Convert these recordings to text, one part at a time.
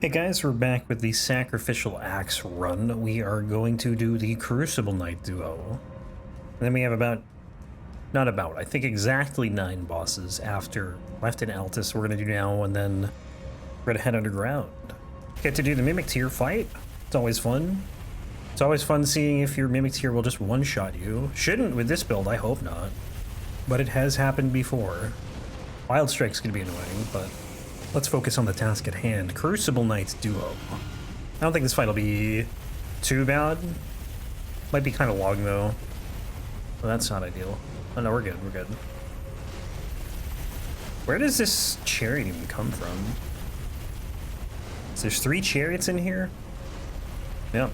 Hey guys, we're back with the Sacrificial Axe run. We are going to do the Crucible Knight duo. And then we have I think exactly 9 bosses after left in Altus we're going to do now, and then we're going to head underground. Get to do the Mimic Tier fight. It's always fun. It's always fun seeing if your Mimic Tier will just one-shot you. Shouldn't with this build, I hope not. But it has happened before. Wild Strike's going to be annoying, but let's focus on the task at hand. Crucible Knight duo. I don't think this fight will be too bad. Might be kind of long though. Well, that's not ideal. Oh no, we're good, we're good. Where does this chariot even come from? So there's 3 chariots in here? Yep.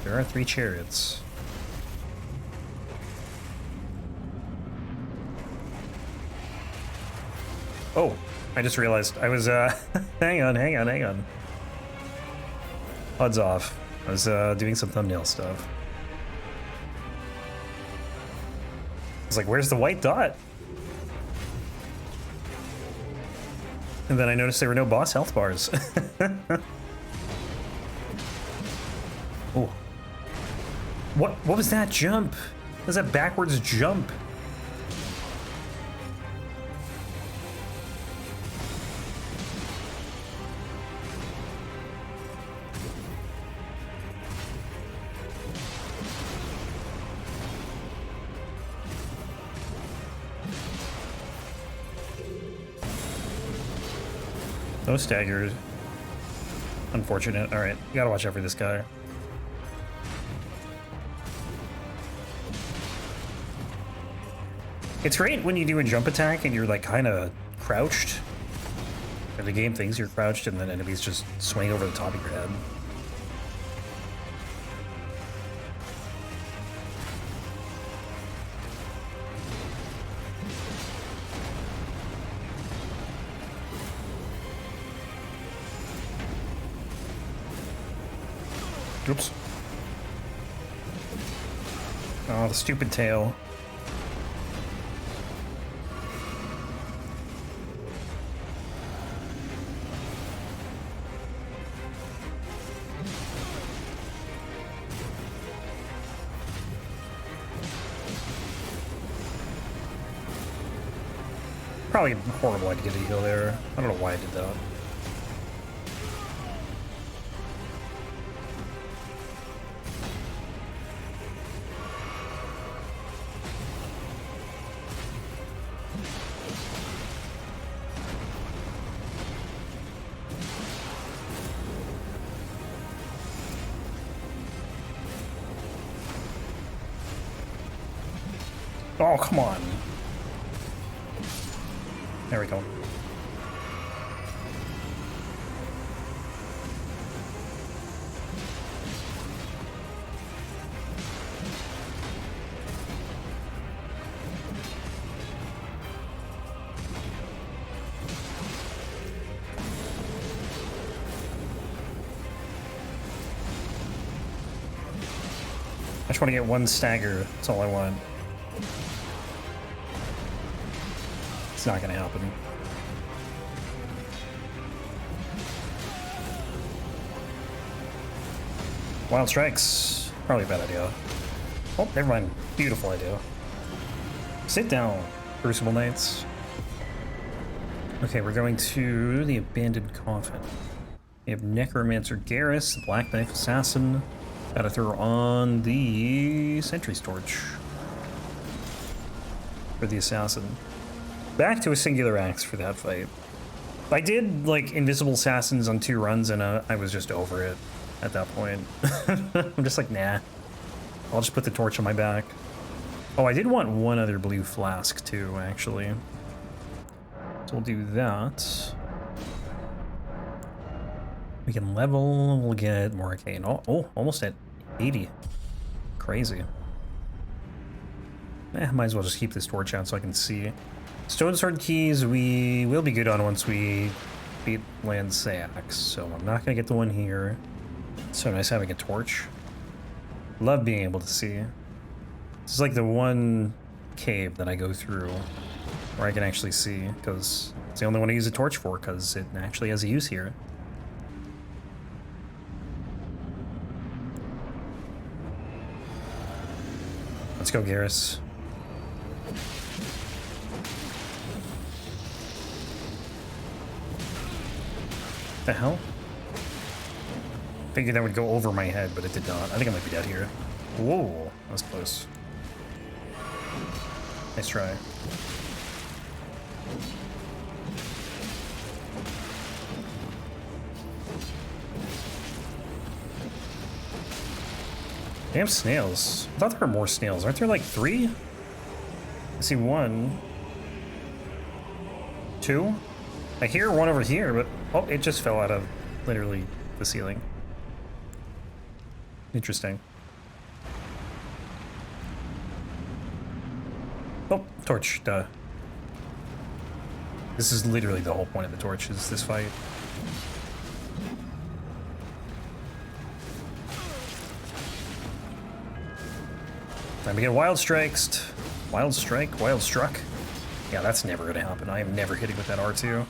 There are 3 chariots. Oh, I just realized I was, hang on. HUD's off. I was, doing some thumbnail stuff. I was like, where's the white dot? And then I noticed there were no boss health bars. Oh. What was that jump? What was that backwards jump? No staggered. Unfortunate. Alright, you gotta watch out for this guy. It's great when you do a jump attack and you're like kind of crouched. And the game thinks you're crouched and then enemies just swing over the top of your head. Oops. Oh, the stupid tail. Probably a horrible idea to go there. I don't know why I did that. Oh, come on. There we go. I just want to get one stagger. That's all I want. It's not gonna happen. Wild strikes. Probably a bad idea. Oh, never mind. Beautiful idea. Sit down, Crucible Knights. Okay, we're going to the Abandoned Coffin. We have Necromancer Garris, the Black Knife Assassin. Gotta throw on the Sentry's Torch for the Assassin. Back to a singular axe for that fight. I did like Invisible Assassins on 2 runs and I was just over it at that point. I'm just like, nah. I'll just put the torch on my back. Oh, I did want one other blue flask too, actually. So we'll do that. We can level, we'll get more arcane. Oh, almost at 80. Crazy. Might as well just keep this torch out so I can see. Stone Sword keys we will be good on once we beat Lansseax, so I'm not gonna get the one here. It's so nice having a torch. Love being able to see. This is like the one cave that I go through where I can actually see, because it's the only one I use a torch for, because it actually has a use here. Let's go, Garris. The hell? Figured that would go over my head, but it did not. I think I might be dead here. Whoa, that was close. Nice try. Damn snails. I thought there were more snails. Aren't there like 3? I see 1. 2? I hear one over here, but oh, it just fell out of literally the ceiling. Interesting. Oh, torch, duh. This is literally the whole point of the torch, is this fight. Time to get wild striked. Wild strike? Wild struck? Yeah, that's never gonna happen. I am never hitting with that R2.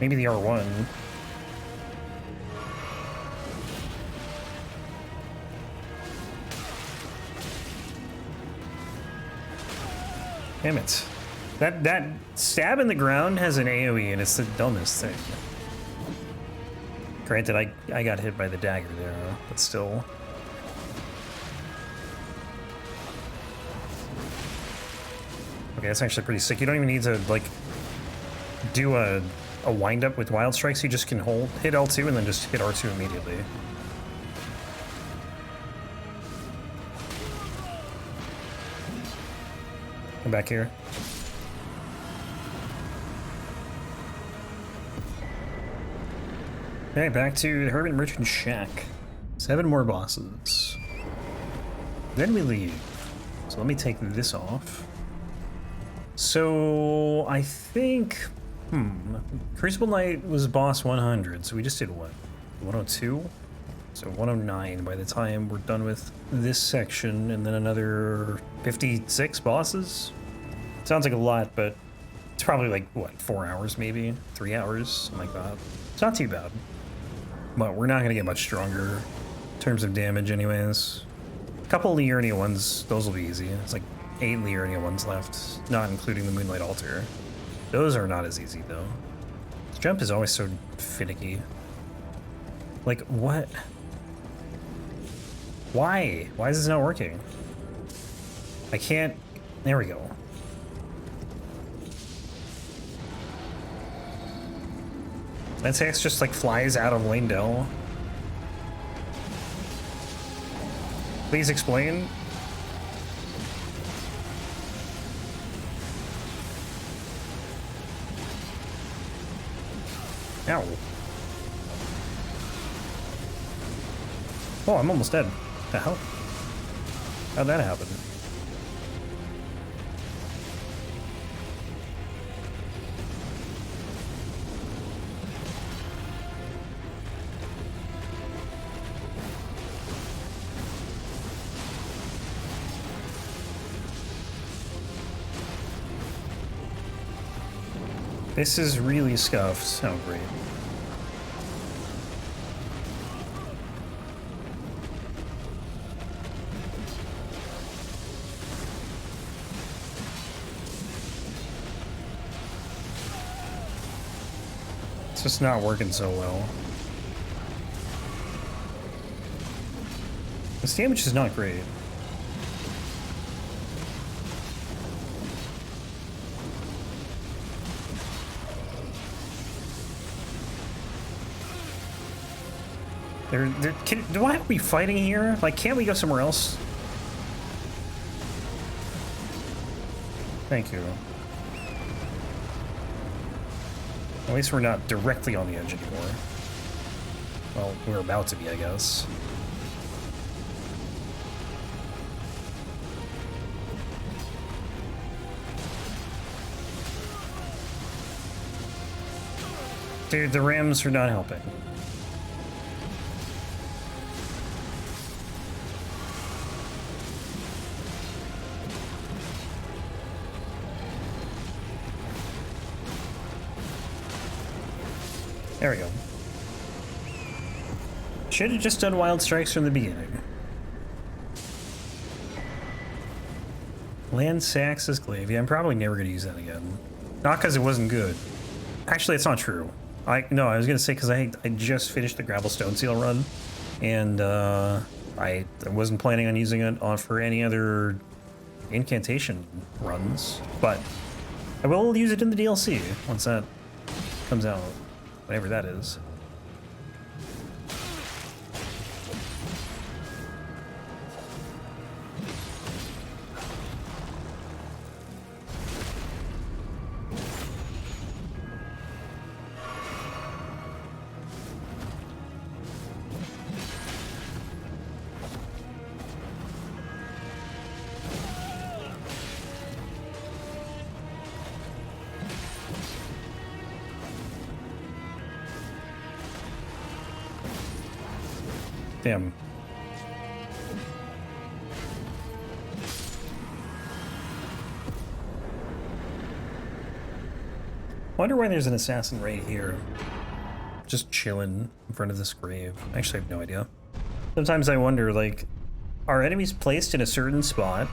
Maybe the R1. Damn it. That stab in the ground has an AoE and it's the dumbest thing. Granted, I got hit by the dagger there, but still. Okay, that's actually pretty sick. You don't even need to, like, do a wind up with wild strikes. You just can hit L2 and then just hit R2 immediately. Come back here. Okay, back to the Hermit Merchant Shack. 7 more bosses. Then we leave. So let me take this off. So I think, Crucible Knight was boss 100, so we just did what? 102? So 109 by the time we're done with this section, and then another 56 bosses? Sounds like a lot, but it's probably like, what, 4 hours maybe? 3 hours? Something like that. It's not too bad. But we're not gonna get much stronger in terms of damage anyways. A couple Liurnia ones, those will be easy. It's like 8 Liurnia ones left, not including the Moonlight Altar. Those are not as easy though. This jump is always so finicky. Like, what? Why? Why is this not working? I can't... There we go. Lansseax just like flies out of Lanedell. Please explain. Ow. Oh, I'm almost dead. What the hell? How'd that happen? This is really scuffed. Oh, great. It's just not working so well. This damage is not great. Do I have to be fighting here? Like, can't we go somewhere else? Thank you. At least we're not directly on the edge anymore. Well, we're about to be, I guess. Dude, the Rams are not helping. There we go. Should have just done Wild Strikes from the beginning. Lansseax's Glaive. Yeah, I'm probably never going to use that again. Not because it wasn't good. Actually, it's not true. No, I was going to say because I just finished the Gravel Stone Seal run, and I wasn't planning on using it for any other incantation runs, but I will use it in the DLC once that comes out, whatever that is. Damn. Wonder why there's an assassin right here. Just chilling in front of this grave. Actually, I have no idea. Sometimes I wonder, like, are enemies placed in a certain spot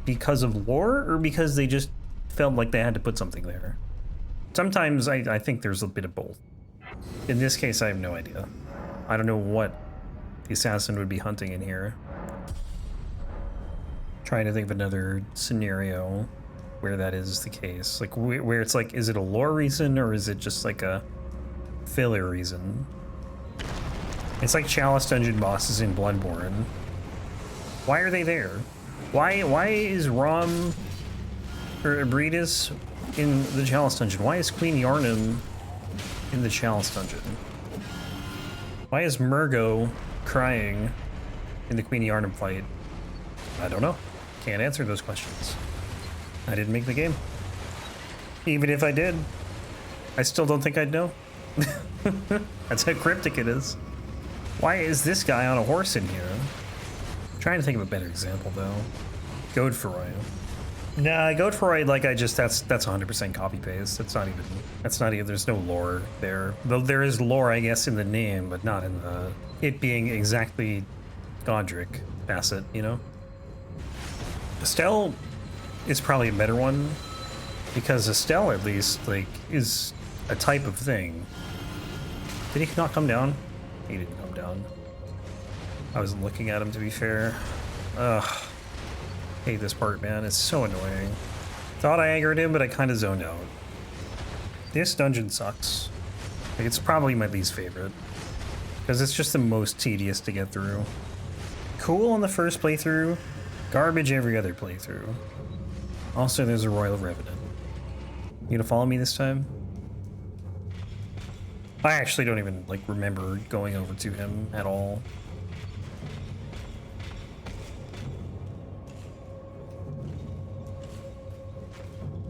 because of lore or because they just felt like they had to put something there? Sometimes I think there's a bit of both. In this case, I have no idea. I don't know what the assassin would be hunting in here. Trying to think of another scenario where that is the case. Like, where it's like, is it a lore reason or is it just like a filler reason? It's like Chalice Dungeon bosses in Bloodborne. Why are they there? Why is Rom or Abridus in the Chalice Dungeon? Why is Queen Yarnum in the Chalice Dungeon? Why is Murgo crying in the Queen Yarnum fight? I don't know. Can't answer those questions. I didn't make the game. Even if I did, I still don't think I'd know. That's how cryptic it is. Why is this guy on a horse in here? I'm trying to think of a better example though. Godfroy. Nah, Godfroy, like that's 100% copy paste. That's not even, there's no lore there. Though there is lore, I guess, in the name, but not in the, it being exactly Godric Bassett, you know? Estelle is probably a better one, because Estelle, at least, like, is a type of thing. Did he not come down? He didn't come down. I wasn't looking at him, to be fair. Ugh. Hate this part, man. It's so annoying. Thought I aggroed him, but I kind of zoned out. This dungeon sucks. Like, it's probably my least favorite, because it's just the most tedious to get through. Cool on the first playthrough, garbage every other playthrough. Also, there's a Royal Revenant. You gonna follow me this time? I actually don't even, like, remember going over to him at all.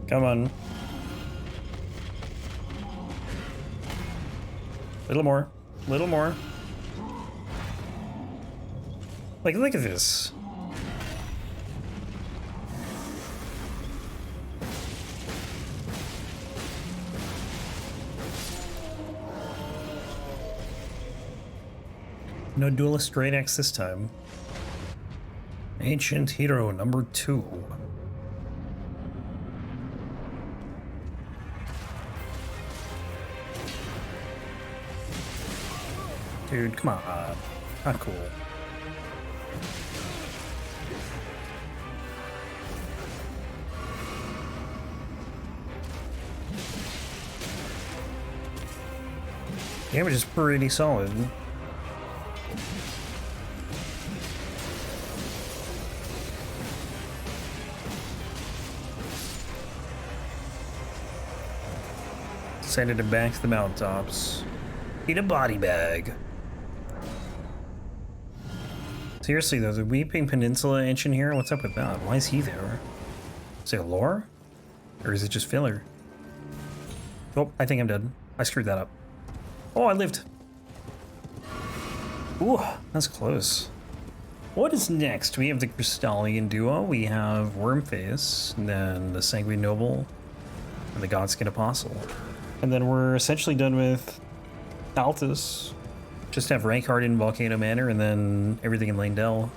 Come on. Little more. Little more. Like, look at this. No Duelist Great Axe this time. Ancient Hero number 2. Dude, come on. Not cool. Damage is pretty solid. Sending it back to the mountaintops. Eat a body bag. Seriously though, the Weeping Peninsula Ancient here, what's up with that? Why is he there? Is it lore? Or is it just filler? Oh, I think I'm dead. I screwed that up. Oh, I lived. Ooh, that's close. What is next? We have the Crystalian duo, we have Wormface, and then the Sanguine Noble, and the Godskin Apostle. And then we're essentially done with Altus. Just have Rankard in Volcano Manor and then everything in Lane-Dell.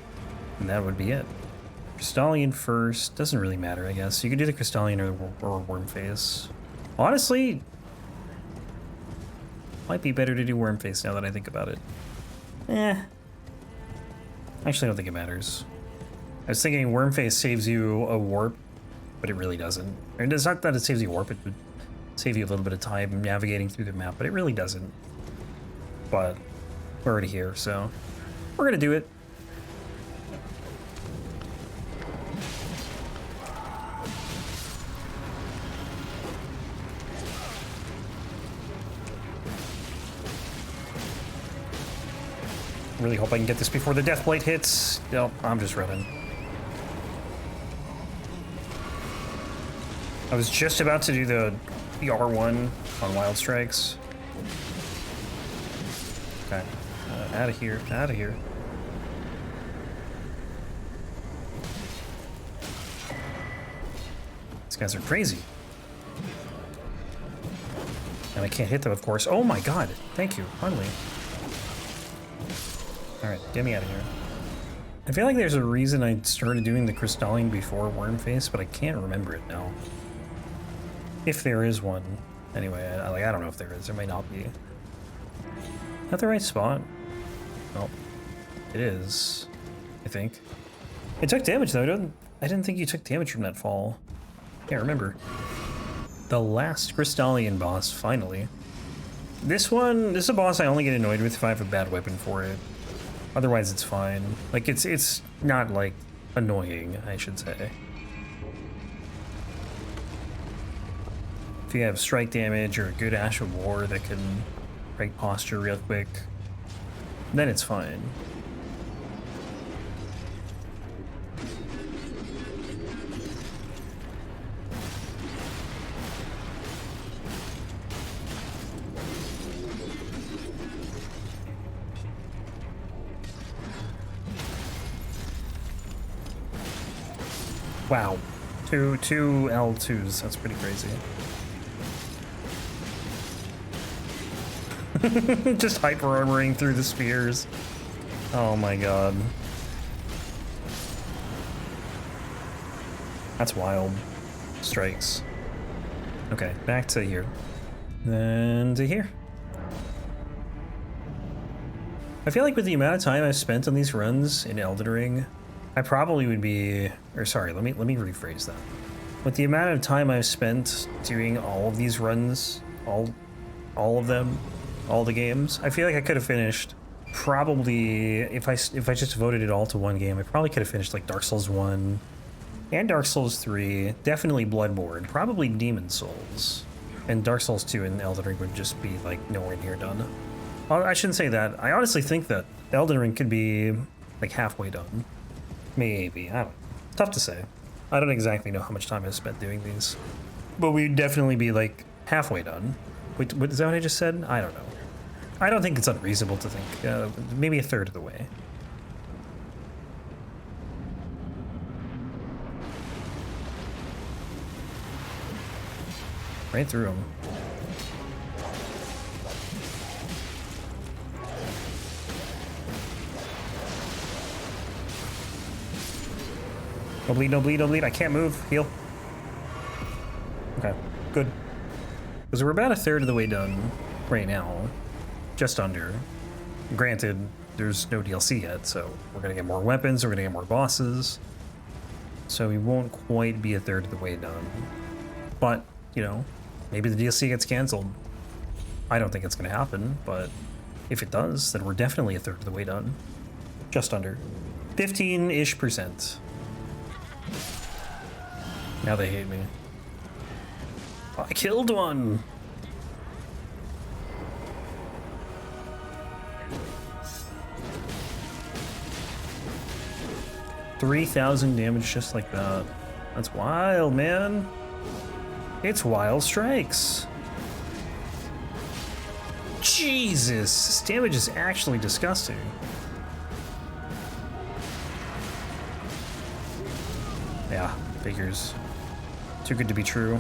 And that would be it. Crystalian first. Doesn't really matter, I guess. You could do the Crystalian or Wormface. Honestly, might be better to do Wormface now that I think about it. Actually, I don't think it matters. I was thinking Wormface saves you a warp, but it really doesn't. And it's not that it saves you a warp, it would save you a little bit of time navigating through the map, but it really doesn't. But we're already here, so we're gonna do it. Really hope I can get this before the Deathblade hits. No, I'm just running. I was just about to do the R1 on Wild Strikes. Okay, out of here, out of here. These guys are crazy. And I can't hit them, of course. Oh my god, thank you, finally. Alright, get me out of here. I feel like there's a reason I started doing the Crystalian before Wormface, but I can't remember it now. If there is one. Anyway, I don't know if there is. There might not be. Not the right spot? Nope. It is, I think. It took damage though. I didn't think you took damage from that fall. Can't remember. The last Crystalian boss, finally. This is a boss I only get annoyed with if I have a bad weapon for it. Otherwise, it's fine. Like, it's not, like, annoying, I should say. If you have strike damage or a good Ash of War that can break posture real quick, then it's fine. Wow, two L2s, that's pretty crazy. Just hyper armoring through the spears. Oh my god. That's wild. Strikes. Okay, back to here. Then to here. I feel like with the amount of time I've spent on these runs in Elden Ring, I probably would be, or sorry, let me rephrase that. With the amount of time I've spent doing all of these runs, all of them, all the games, I feel like I could have finished probably, if I just voted it all to one game, I probably could have finished like Dark Souls 1 and Dark Souls 3, definitely Bloodborne, probably Demon Souls, and Dark Souls 2 and Elden Ring would just be like nowhere near done. Well, I shouldn't say that. I honestly think that Elden Ring could be like halfway done. Maybe, I don't know. Tough to say. I don't exactly know how much time I've spent doing these. But we'd definitely be like halfway done. Wait, is that what I just said? I don't know. I don't think it's unreasonable to think. Maybe a third of the way. Right through them. Don't bleed, don't bleed, don't bleed. I can't move. Heal. Okay, good. Because we're about a third of the way done right now. Just under. Granted, there's no DLC yet, so we're going to get more weapons, we're going to get more bosses. So we won't quite be a third of the way done. But, you know, maybe the DLC gets canceled. I don't think it's going to happen, but if it does, then we're definitely a third of the way done. Just under. 15-ish%. Now they hate me. I killed one! $3,000 damage just like that. That's wild, man. It's Wild Strikes. Jesus, this damage is actually disgusting. Yeah, figures. Too good to be true.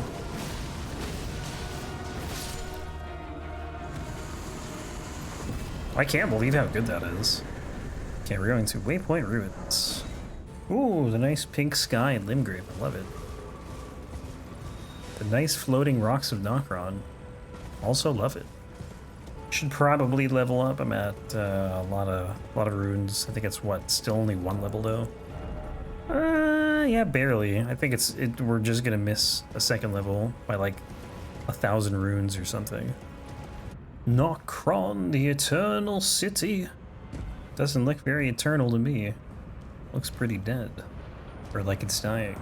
I can't believe how good that is. Okay, we're going to Waypoint Ruins. Ooh, the nice pink sky and Limgrave. I love it. The nice floating rocks of Nokron. Also love it. Should probably level up. I'm at a lot of runes. I think it's what, still only 1 level though. Yeah, barely. I think we're just gonna miss a 2nd level by like 1,000 runes or something. Nokron, the Eternal City. Doesn't look very eternal to me. Looks pretty dead. Or like it's dying.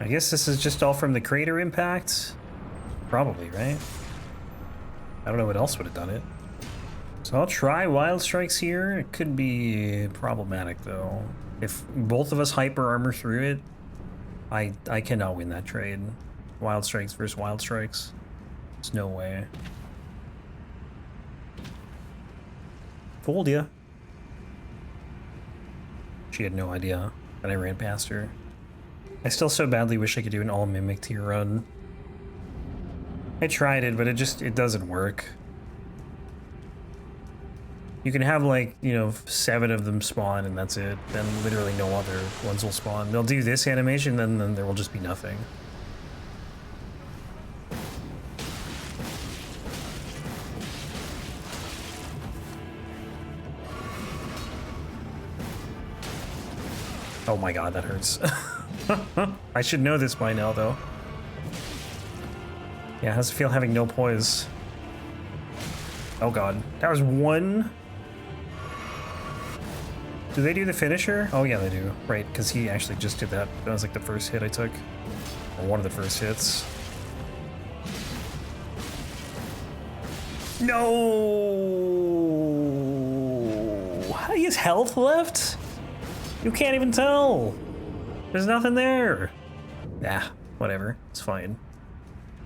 I guess this is just all from the crater impact? Probably, right? I don't know what else would have done it. So I'll try Wild Strikes here. It could be problematic though. If both of us hyper armor through it, I cannot win that trade. Wild Strikes versus Wild Strikes. There's no way. Fooled ya. She had no idea that I ran past her. I still so badly wish I could do an all mimic tier run. I tried it, but it doesn't work. You can have like, you know, 7 of them spawn and that's it. Then literally no other ones will spawn. They'll do this animation, then there will just be nothing. Oh my god, that hurts. I should know this by now, though. Yeah, how's it feel having no poise? Oh god. That was 1. Do they do the finisher? Oh yeah, they do. Right, because he actually just did that. That was like the first hit I took. Or one of the first hits. No! He has health left? You can't even tell. There's nothing there. Ah, whatever. It's fine.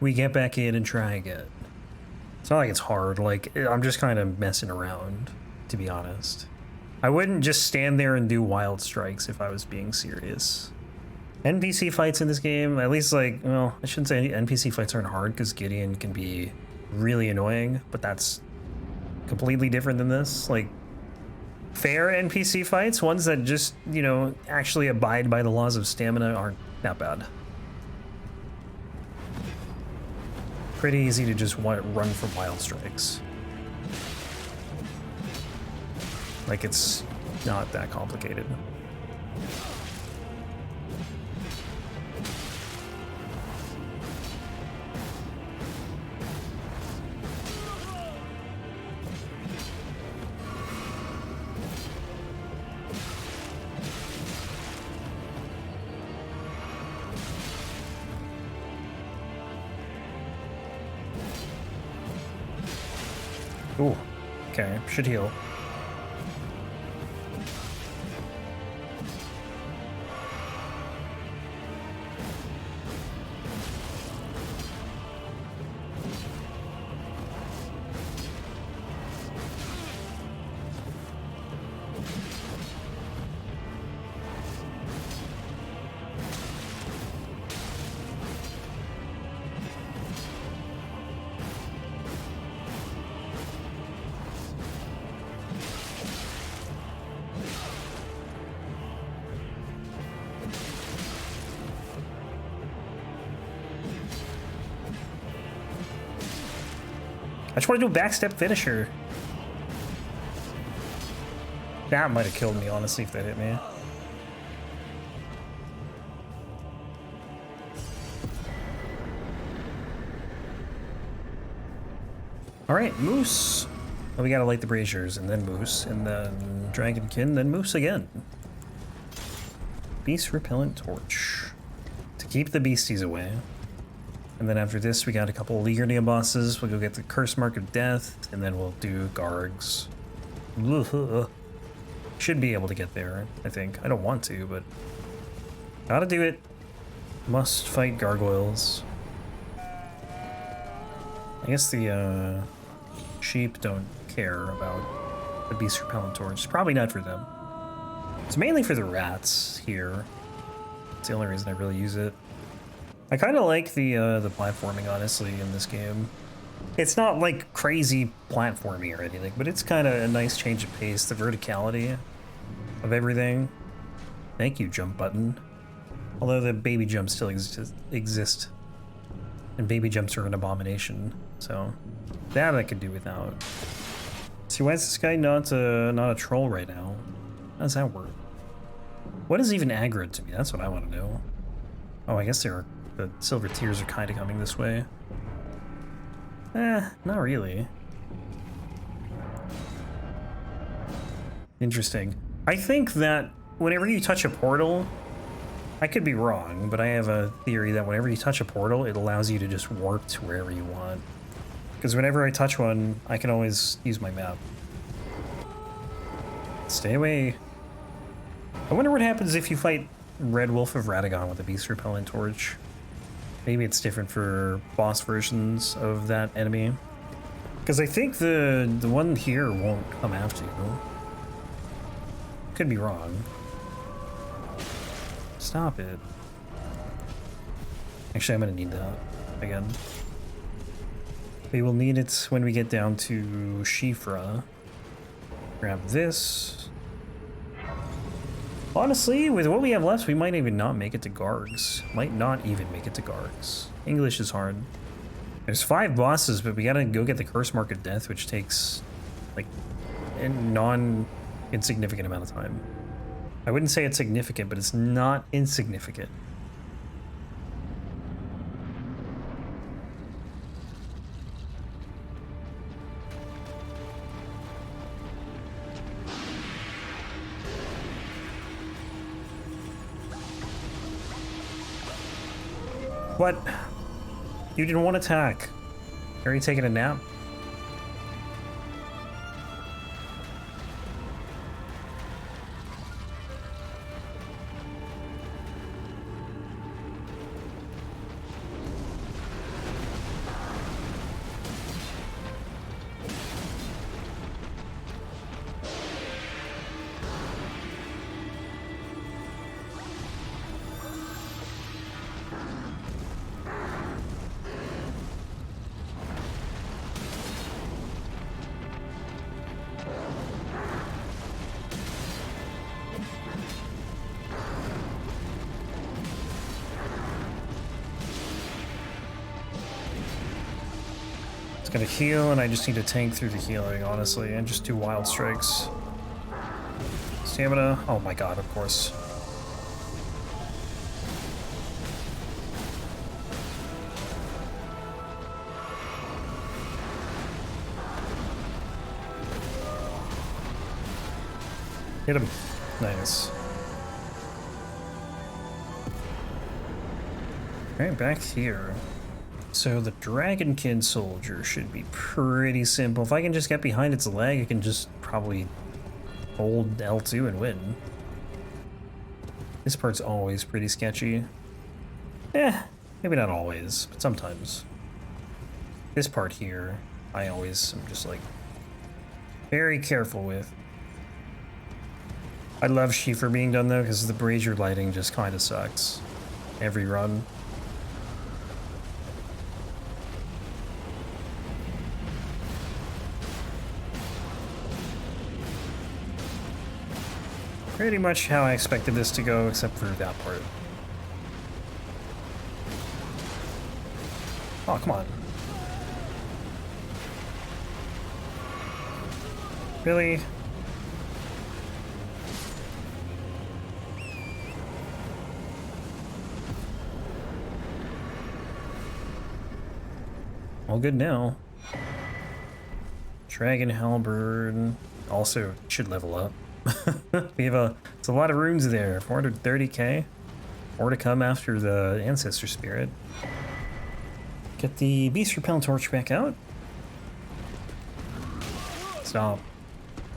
We get back in and try again. It's not like it's hard. Like, I'm just kind of messing around, to be honest. I wouldn't just stand there and do Wild Strikes if I was being serious. NPC fights in this game, at least like, well, I shouldn't say NPC fights aren't hard because Gideon can be really annoying, but that's completely different than this. Like, fair NPC fights, ones that just, you know, actually abide by the laws of stamina aren't that bad. Pretty easy to just run for Wild Strikes. Like, it's not that complicated. Ooh, okay, should heal. I just want to do a backstep finisher. That might have killed me, honestly, if that hit me. Alright, Moose. Oh, we gotta light the braziers, and then Moose, and then Dragonkin, then Moose again. Beast Repellent Torch. To keep the beasties away. And then after this, we got a couple Liurnia bosses. We'll go get the Curse Mark of Death, and then we'll do Gargs. Should be able to get there, I think. I don't want to, but gotta do it. Must fight gargoyles. I guess the sheep don't care about the Beast Repellent Torch. It's probably not for them. It's mainly for the rats here. It's the only reason I really use it. I kind of like the platforming, honestly, in this game. It's not like crazy platforming or anything, but it's kind of a nice change of pace. The verticality of everything. Thank you, jump button. Although the baby jumps still exist. And baby jumps are an abomination. So that I could do without. See, why is this guy not a troll right now? How does that work? What is even aggro to me? That's what I want to know. Oh, I guess the silver tears are kind of coming this way. Not really. Interesting. I think that whenever you touch a portal, I could be wrong, but I have a theory that whenever you touch a portal, it allows you to just warp to wherever you want. Because whenever I touch one, I can always use my map. Stay away. I wonder what happens if you fight Red Wolf of Radagon with a Beast Repellent Torch. Maybe it's different for boss versions of that enemy. Because I think the one here won't come after you. Could be wrong. Stop it. Actually, I'm gonna need that again. We will need it when we get down to Siofra. Grab this. Honestly, with what we have left, we might even not make it to Gargs. Might not even make it to Gargs. English is hard. There's 5 bosses, but we gotta go get the Curse Mark of Death, which takes, like, a non-insignificant amount of time. I wouldn't say it's significant, but it's not insignificant. What? You didn't want to attack. Are you taking a nap? It's gonna heal, and I just need to tank through the healing, honestly, and just do wild strikes. Stamina. Oh my god, of course. Hit him. Nice. Alright, back here. So the Dragonkin soldier should be pretty simple. If I can just get behind its leg, I can just probably hold L2 and win. This part's always pretty sketchy. Maybe not always, but sometimes. This part here, I always am just like very careful with. I love Siofra being done though, because the brazier lighting just kind of sucks every run. Pretty much how I expected this to go, except for that part. Oh, come on. Really? All good now. Dragon Halberd also should level up. We have it's a lot of runes there. 430k. More to come after the Ancestor Spirit. Get the Beast Repellent Torch back out. Stop.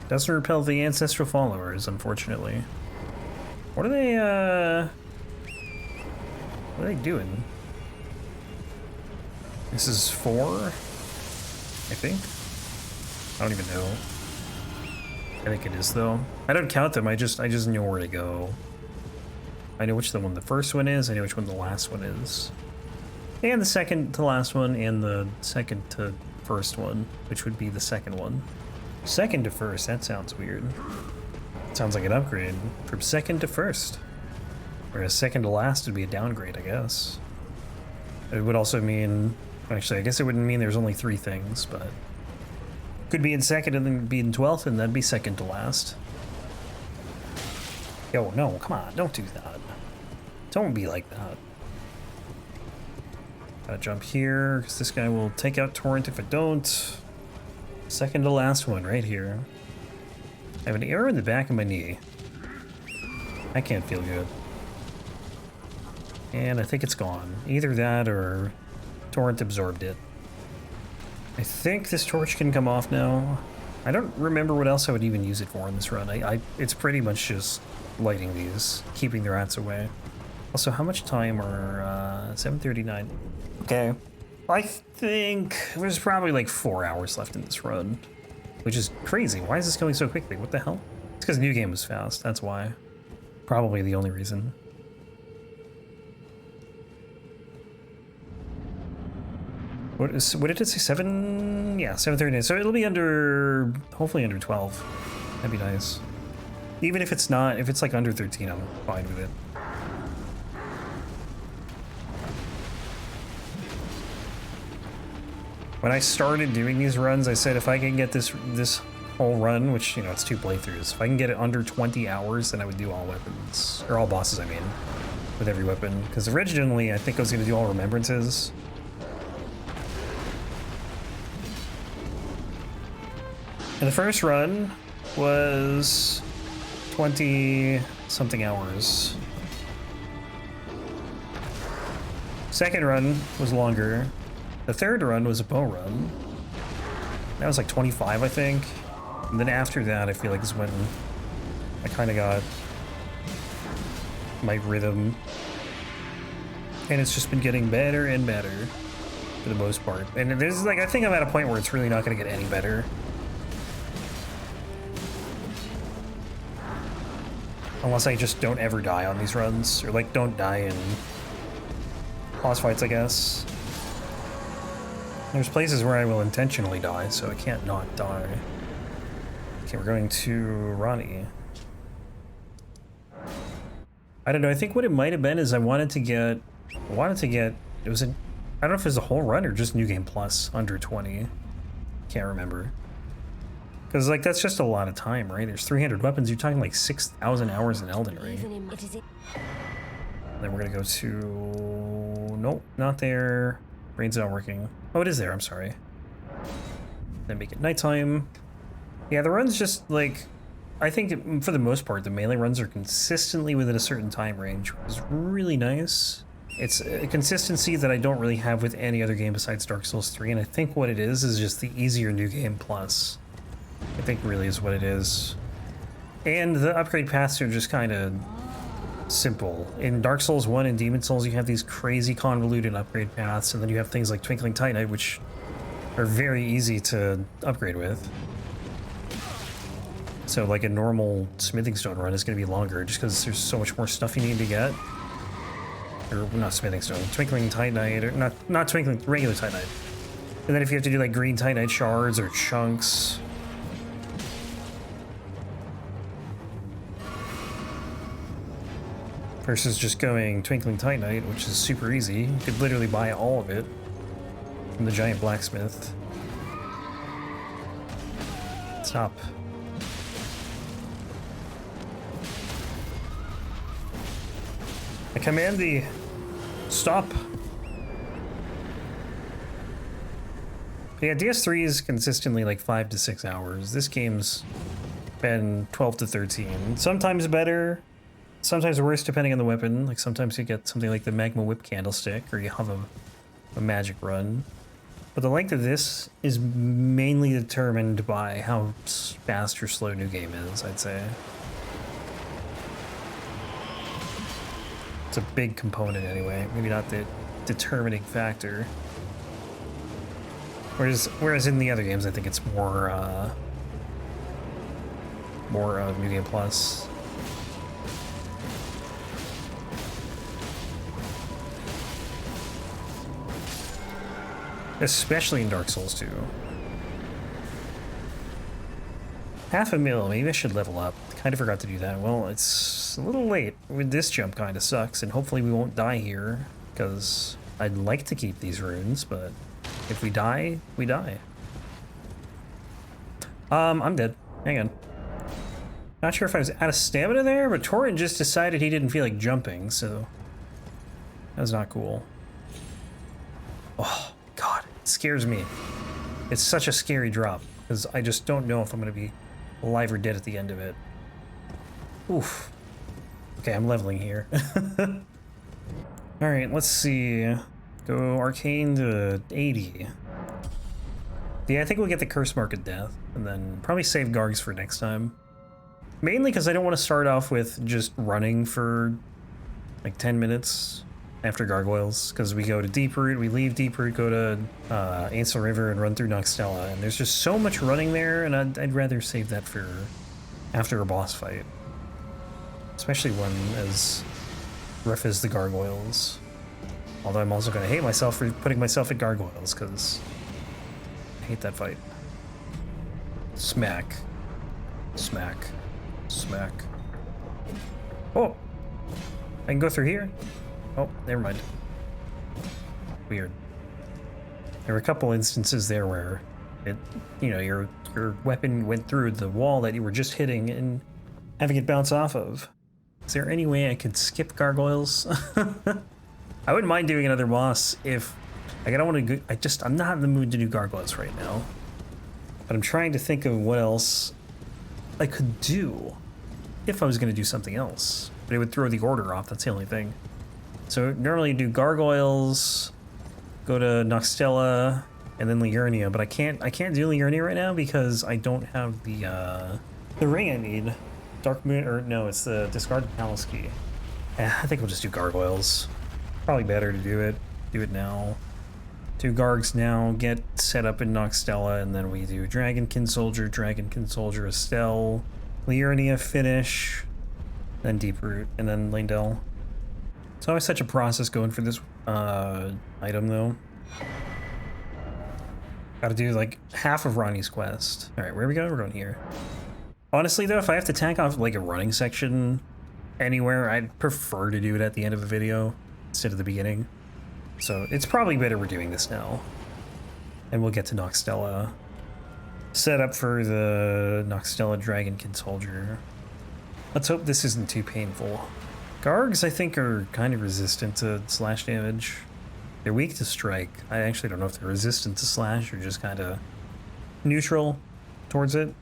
Doesn't repel the ancestral followers, unfortunately. What are they doing? This is 4, I think. I don't even know. I think it is though. I don't count them. I just know where to go. I know which the first one is. I know which one the last one is, and the second to last one, and the second to first one, which would be the second one. Second to first, that sounds weird. Sounds like an upgrade from second to first. Whereas second to last would be a downgrade, I guess. It would also mean, actually, I guess it wouldn't mean there's only 3 things, but could be in second and then be in 12th, and then be second to last. Yo, no, come on, don't do that. Don't be like that. Gotta jump here, because this guy will take out Torrent if I don't. Second to last one, right here. I have an arrow in the back of my knee. I can't feel good. And I think it's gone. Either that or Torrent absorbed it. I think this torch can come off now. I don't remember what else I would even use it for in this run. It's pretty much just lighting these, keeping the rats away. Also, how much time are 7:39? Okay. I think there's probably like 4 hours left in this run, which is crazy. Why is this going so quickly? What the hell? It's because New Game was fast, that's why. Probably the only reason. What did it say? 7? Yeah, 7:39. So it'll be under, hopefully under 12. That'd be nice. Even if it's not, if it's like under 13, I'm fine with it. When I started doing these runs, I said if I can get this whole run, which, you know, it's 2 playthroughs, if I can get it under 20 hours, then I would do all weapons. Or all bosses, I mean, with every weapon. Because originally, I think I was going to do all remembrances. And the first run was 20-something hours. Second run was longer. The third run was a bow run. That was like 25, I think. And then after that, I feel like is when I kind of got my rhythm. And it's just been getting better and better for the most part. And there's like, I think I'm at a point where it's really not going to get any better. Unless I just don't ever die on these runs, or like don't die in boss fights, I guess. There's places where I will intentionally die, so I can't not die. Okay, we're going to Ronnie. I don't know, I think what it might have been is I wanted to get, it was a, I don't know if it was a whole run or just New Game Plus under 20. Can't remember. Because, like, that's just a lot of time, right? There's 300 weapons. You're talking like 6,000 hours in Elden Ring. And then we're going to go to... Nope, not there. Brain's not working. Oh, it is there. I'm sorry. Then make it nighttime. Yeah, the run's just, like... I think, for the most part, the melee runs are consistently within a certain time range, which is really nice. It's a consistency that I don't really have with any other game besides Dark Souls 3, and I think what it is just the easier New Game Plus. I think really is what it is. And the upgrade paths are just kind of simple. In Dark Souls 1 and Demon Souls, you have these crazy convoluted upgrade paths, and then you have things like Twinkling Titanite, which are very easy to upgrade with. So like a normal Smithing Stone run is going to be longer just because there's so much more stuff you need to get. Or not Smithing Stone, Twinkling Titanite, or not Twinkling, regular Titanite. And then if you have to do like green Titanite shards or chunks, versus just going Twinkling Titanite, which is super easy. You could literally buy all of it from the giant blacksmith. Stop. I command thee, stop. But yeah, DS3 is consistently like 5 to 6 hours. This game's been 12 to 13. Sometimes better, sometimes worse depending on the weapon. Like sometimes you get something like the Magma Whip Candlestick, or you have a magic run. But the length of this is mainly determined by how fast or slow New Game is, I'd say. It's a big component anyway, maybe not the determining factor. Whereas in the other games, I think it's more New Game Plus. Especially in Dark Souls 2. Half a mil, maybe I should level up. Kind of forgot to do that. Well, it's a little late. This jump kind of sucks, and hopefully we won't die here, because I'd like to keep these runes, but if we die, we die. I'm dead. Hang on. Not sure if I was out of stamina there, but Torrent just decided he didn't feel like jumping, so that was not cool. Oh, God, it scares me. It's such a scary drop, because I just don't know if I'm going to be alive or dead at the end of it. Oof. Okay, I'm leveling here. Alright, let's see. Go Arcane to 80. Yeah, I think we'll get the Curse Mark of Death, and then probably save Gargs for next time. Mainly because I don't want to start off with just running for like 10 minutes after Gargoyles, because we go to Deeproot, we leave Deeproot, go to Ansel River and run through Noxtella, and there's just so much running there, and I'd rather save that for after a boss fight. Especially one as rough as the Gargoyles. Although I'm also going to hate myself for putting myself at Gargoyles, because I hate that fight. Smack. Smack. Smack. Oh! I can go through here? Oh, never mind. Weird. There were a couple instances there where it, you know, your weapon went through the wall that you were just hitting and having it bounce off of. Is there any way I could skip Gargoyles? I wouldn't mind doing another boss if, like, I don't want to, I'm not in the mood to do Gargoyles right now. But I'm trying to think of what else I could do if I was going to do something else. But it would throw the order off, that's the only thing. So normally do Gargoyles, go to Noxtella, and then Liurnia, but I can't do Liurnia right now because I don't have the ring I need. Dark Moon, or no, it's the discarded palace key. I think we'll just do Gargoyles. Probably better to do it now. Do Gargs now, get set up in Noxtella, and then we do Dragonkin Soldier, Estelle, Liurnia finish, then Deeproot, and then Lindell. It's always such a process going for this item, though. Gotta do, like, half of Ronnie's quest. Alright, where are we going? We're going here. Honestly, though, if I have to tank off, like, a running section anywhere, I'd prefer to do it at the end of the video instead of the beginning. So it's probably better we're doing this now. And we'll get to Noxtella. Set up for the Noxtella Dragonkin Soldier. Let's hope this isn't too painful. Gargs, I think, are kind of resistant to slash damage. They're weak to strike. I actually don't know if they're resistant to slash or just kind of neutral towards it.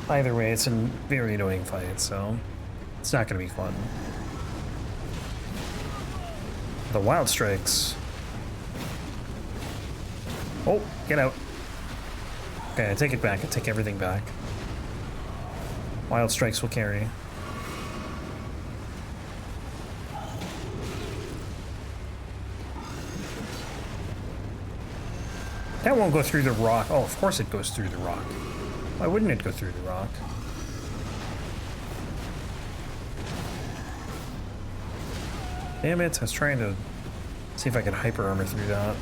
Either way, it's a very annoying fight, so it's not going to be fun. The Wild Strikes. Oh, get out. Okay, I take it back. I take everything back. Wild Strikes will carry. That won't go through the rock. Oh, of course it goes through the rock. Why wouldn't it go through the rock? Damn it, I was trying to see if I could hyper armor through that.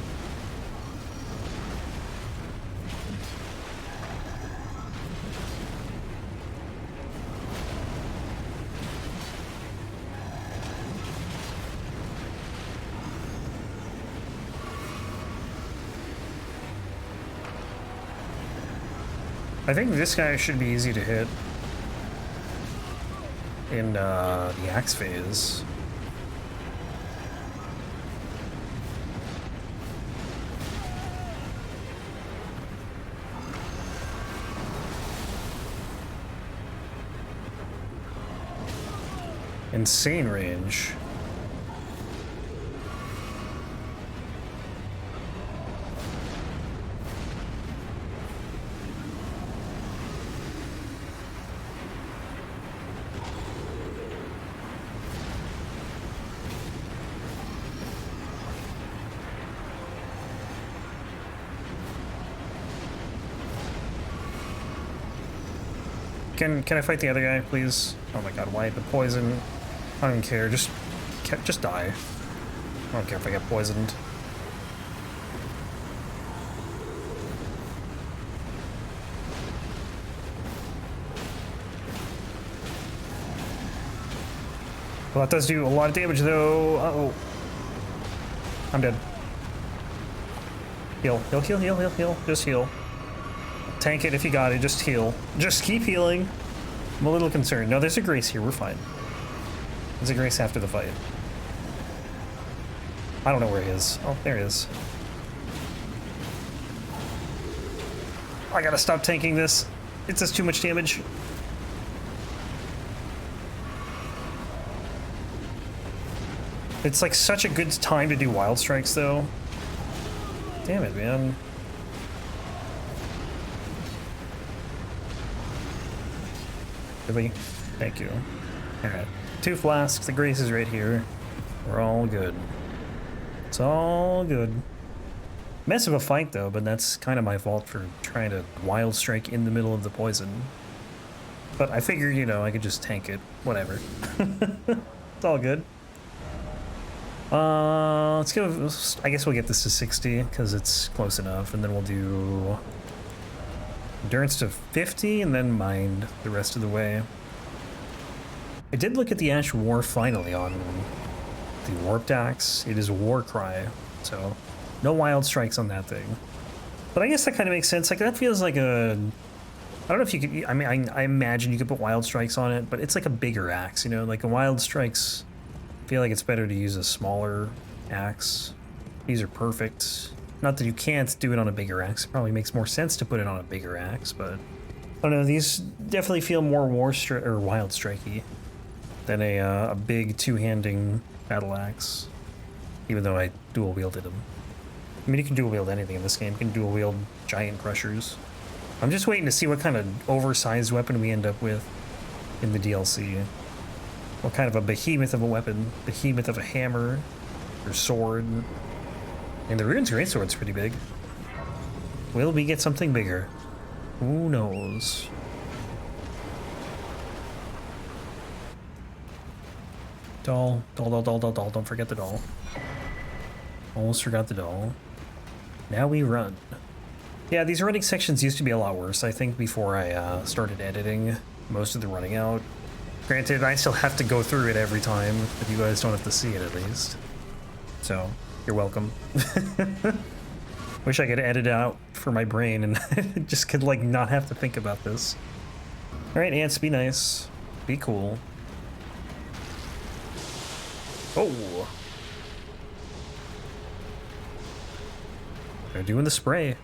I think this guy should be easy to hit in the axe phase. Insane range. Can I fight the other guy, please? Oh my god, why the poison? I don't even care. Just die. I don't care if I get poisoned. Well, that does do a lot of damage, though. Uh-oh. I'm dead. Heal. Heal, heal, heal, heal, heal. Just heal. Tank it if you got it. Just heal. Just keep healing. I'm a little concerned. No, there's a Grace here. We're fine. There's a Grace after the fight. I don't know where he is. Oh, there he is. I gotta stop tanking this. It does too much damage. It's like such a good time to do Wild Strikes, though. Damn it, man. Really? Thank you. Alright. 2 flasks, the Grace is right here. We're all good. It's all good. Mess of a fight, though, but that's kind of my fault for trying to Wild Strike in the middle of the poison. But I figured, you know, I could just tank it. Whatever. It's all good. Let's go. I guess we'll get this to 60 because it's close enough, and then we'll do endurance to 50 and then mind the rest of the way. I did look at the Ash War finally on the Warped Axe. It is a war cry, so no Wild Strikes on that thing. But I guess that kind of makes sense. Like, that feels like a... I don't know if you could... I mean, I imagine you could put Wild Strikes on it, but it's like a bigger axe, you know? Like, a Wild Strikes... I feel like it's better to use a smaller axe. These are perfect. Not that you can't do it on a bigger axe. It probably makes more sense to put it on a bigger axe, but... I don't know, these definitely feel more Wild Strikey than a big two-handing battle axe. Even though I dual-wielded them. I mean, you can dual-wield anything in this game. You can dual-wield giant crushers. I'm just waiting to see what kind of oversized weapon we end up with in the DLC. What kind of a behemoth of a weapon? Behemoth of a hammer or sword? And the Rune's Greatsword's pretty big. Will we get something bigger? Who knows? Doll. Don't forget the doll. Almost forgot the doll. Now we run. Yeah, these running sections used to be a lot worse, I think, before I started editing most of the running out. Granted, I still have to go through it every time, but you guys don't have to see it at least. So, you're welcome. Wish I could edit out for my brain and just could, like, not have to think about this. Alright, ants, be nice. Be cool. Oh! They're doing the spray.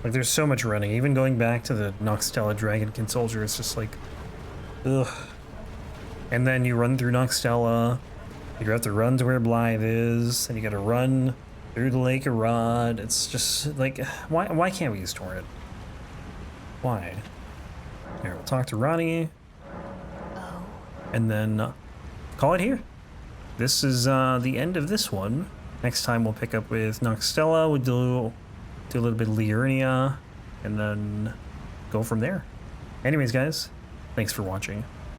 Like, there's so much running. Even going back to the Noxtella Dragonkin Soldier, it's just like... ugh. And then you run through Noxtella, you have to run to where Blythe is, and you gotta run through the Lake of Rod. It's just, like, why can't we use Torrent? Why? Here, we'll talk to Ronnie, and then call it here. This is the end of this one. Next time we'll pick up with Noxtella, we'll do a little bit of Liurnia, and then go from there. Anyways, guys, thanks for watching.